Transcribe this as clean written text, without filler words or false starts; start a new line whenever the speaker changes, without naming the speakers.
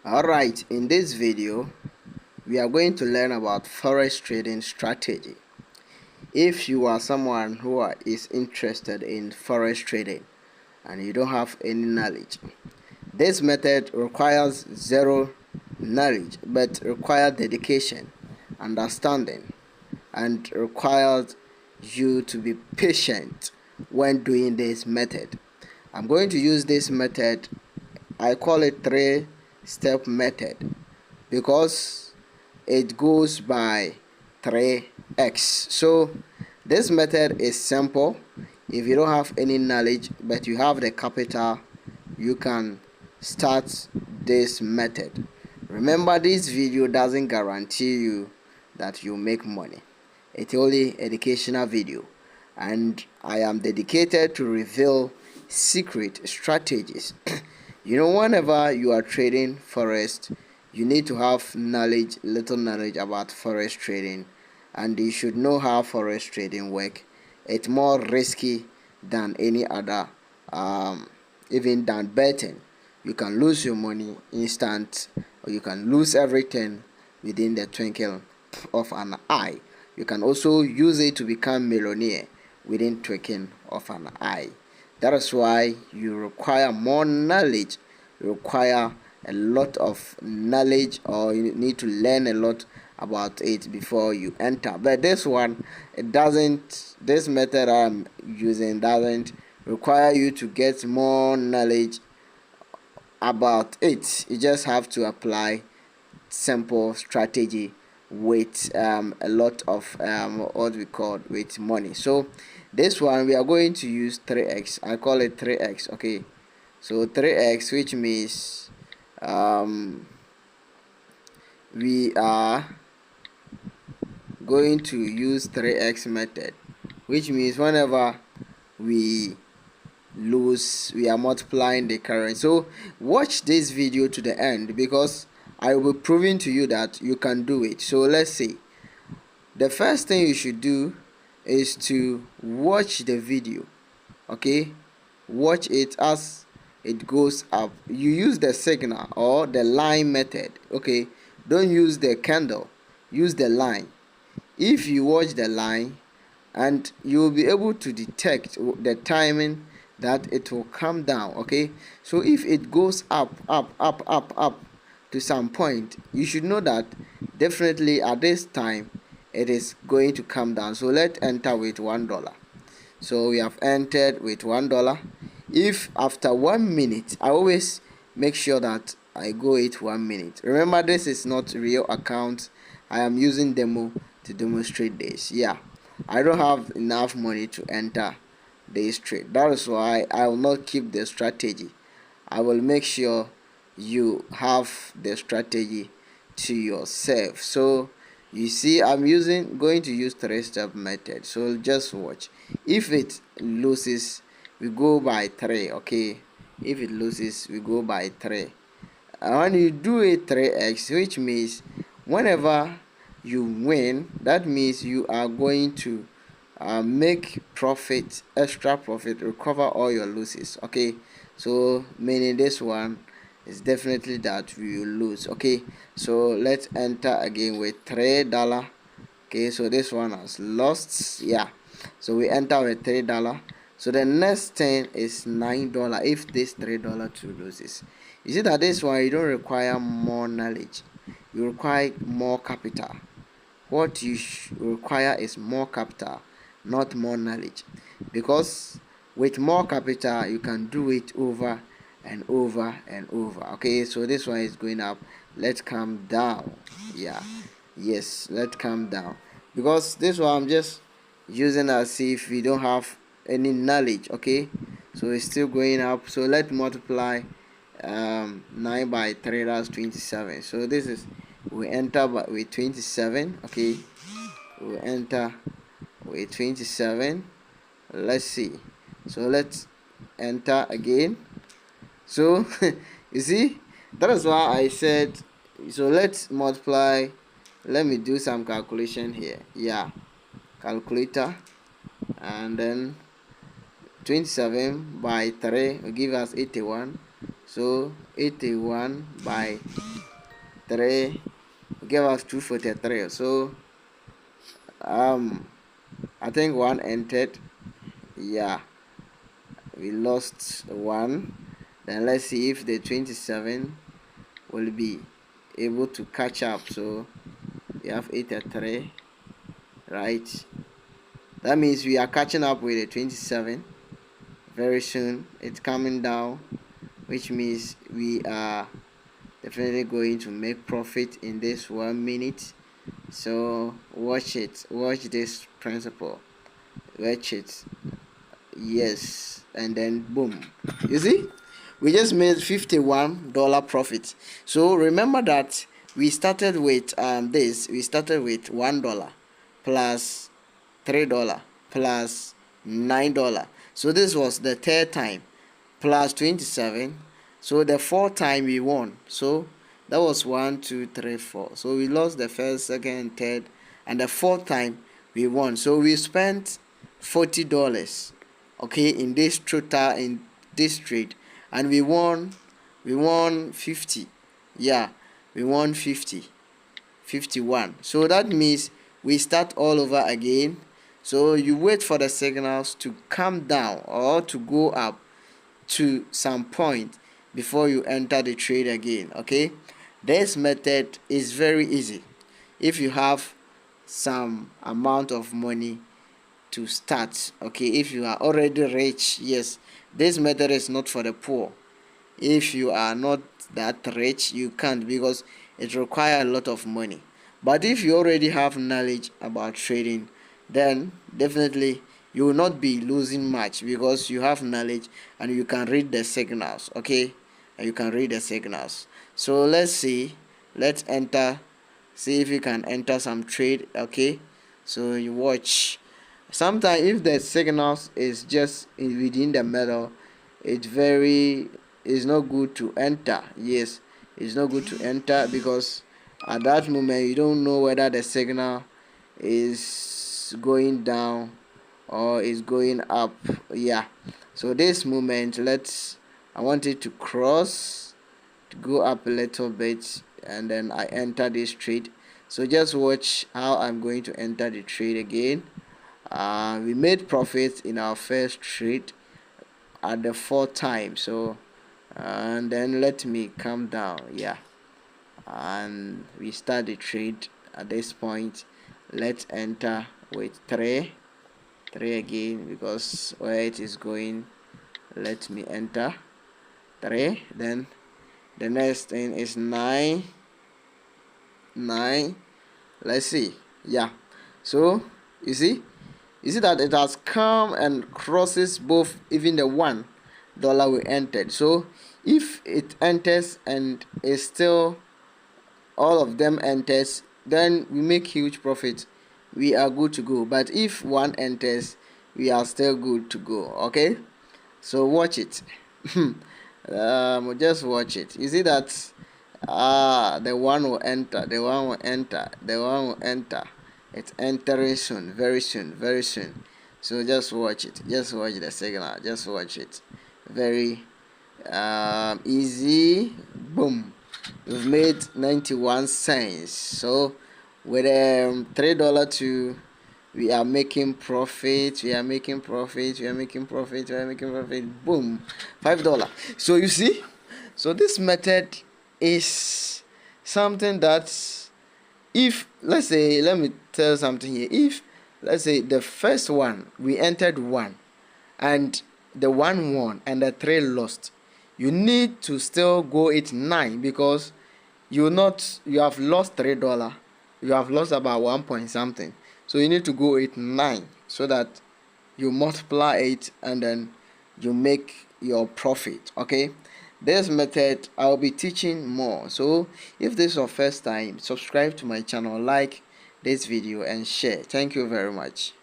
Alright, in this video we are going to learn about forex trading strategy. If you are someone who is interested in forex trading and you don't have any knowledge, this method requires zero knowledge but requires dedication, understanding, and requires you to be patient when doing this method. I'm going to use this method. I call it 3-step method because it goes by 3x. So this method is simple. If you don't have any knowledge but you have the capital, you can start this method. Remember, this video doesn't guarantee you that you make money. It's only educational video, and I am dedicated to reveal secret strategies. Whenever you are trading forex, you need to have little knowledge about forex trading, and you should know how forex trading work. It's more risky than any other, even than betting. You can lose your money instant, or you can lose everything within the twinkle of an eye. You can also use it to become millionaire within twinkling of an eye. That is why you require more knowledge. You require a lot of knowledge, or you need to learn a lot about it before you enter. But this one, this method I'm using doesn't require you to get more knowledge about it. You just have to apply simple strategy with a lot of what we call with money. So this one we are going to use 3x. I call it 3x. Okay, so 3x, which means we are going to use 3x method, which means whenever we lose, we are multiplying the currency. So watch this video to the end because I will be proving to you that you can do it. So let's see. The first thing you should do is to watch the video. Okay, watch it as it goes up. You use the signal or the line method. Okay, don't use the candle, use the line. If you watch the line, and you will be able to detect the timing that it will come down. Okay, so if it goes up to some point, you should know that definitely at this time it is going to come down. So let's enter with $1. So we have entered with $1. If after 1 minute, I always make sure that I go it 1 minute. Remember, this is not real account. I am using demo to demonstrate this. Yeah, I don't have enough money to enter this trade. That is why I will not keep the strategy. I will make sure you have the strategy to yourself. So you see, I'm going to use 3-step method. So just watch. If it loses, we go by 3. Okay, if it loses, we go by 3. And when you do a 3x, which means whenever you win, that means you are going to make profit, extra profit, recover all your losses. Okay, so meaning this one is definitely that we will lose. Okay, so let's enter again with $3. Okay, so this one has lost. Yeah, so we enter with $3. So the next thing is $9 if this $3 too loses. You see that this one you don't require more knowledge, you require more capital. What you require is more capital, not more knowledge, because with more capital you can do it over and over and over. Okay, so this one is going up. Let's come down. Yeah, yes, let's come down, because this one I'm just using as if we don't have any knowledge. Okay, so it's still going up. So let's multiply 9 by 3, that's 27. So this is, we enter with 27. Okay, we enter with 27. Let's see. So let's enter again. So you see, that is why I said, so let's multiply. Let me do some calculation here. Yeah, calculator, and then 27 by 3 will give us 81. So 81 by 3 give us 243. So I think one entered. Yeah, we lost one. Then let's see if the 27 will be able to catch up. So we have 83, right? That means we are catching up with the 27 very soon. It's coming down, which means we are definitely going to make profit in this 1 minute. So watch it, watch this principle, watch it. Yes, and then boom, you see, we just made $51 profit. So remember that we started with we started with $1 plus $3 plus $9. So this was the third time, plus 27. So the fourth time we won. So that was 1 2 3 4. So we lost the first, second, third, and the fourth time we won. So we spent $40, okay, in this trade, and we won 50. Yeah, we won 51. So that means we start all over again. So you wait for the signals to come down or to go up to some point before you enter the trade again. Okay, this method is very easy if you have some amount of money to start. Okay, if you are already rich, yes, this method is not for the poor. If you are not that rich, you can't, because it requires a lot of money. But if you already have knowledge about trading, then definitely you will not be losing much, because you have knowledge and you can read the signals. Okay, and you can read the signals. So let's see, let's enter, see if you can enter some trade. Okay, so you watch. Sometimes if the signals is just within the middle, it's not good to enter. Yes, it's not good to enter, because at that moment you don't know whether the signal is going down or is going up. Yeah, so this moment, I want it to cross, to go up a little bit, and then I enter this trade. So just watch how I'm going to enter the trade again. We made profit in our first trade at the fourth time. So and then let me come down. Yeah, and we start the trade at this point. Let's enter with 3 again, because where it is going, let me enter 3. Then the next thing is 9. Let's see. Yeah, so you see that it has come and crosses both, even the $1 we entered. So if it enters and is still all of them enters, then we make huge profit, we are good to go. But if one enters, we are still good to go. Okay, so watch it. Just watch it. You see that the one will enter, the one will enter, the one will enter. It's entering soon, very soon, very soon. So just watch it, just watch the signal, just watch it. Very easy. Boom, we've made 91 cents. So with $3 to, we are making profit, we are making profit, we are making profit, we are making profit. Boom, $5. So you see, so this method is something that, if let's say, let me tell something here, if let's say the first one we entered 1 and the 1 won and the 3 lost, you need to still go it 9, because you have lost $3, you have lost about 1 point something. So you need to go it 9, so that you multiply it and then you make your profit. Okay, this method I'll be teaching more. So if this is your first time, subscribe to my channel, like this video and share. Thank you very much.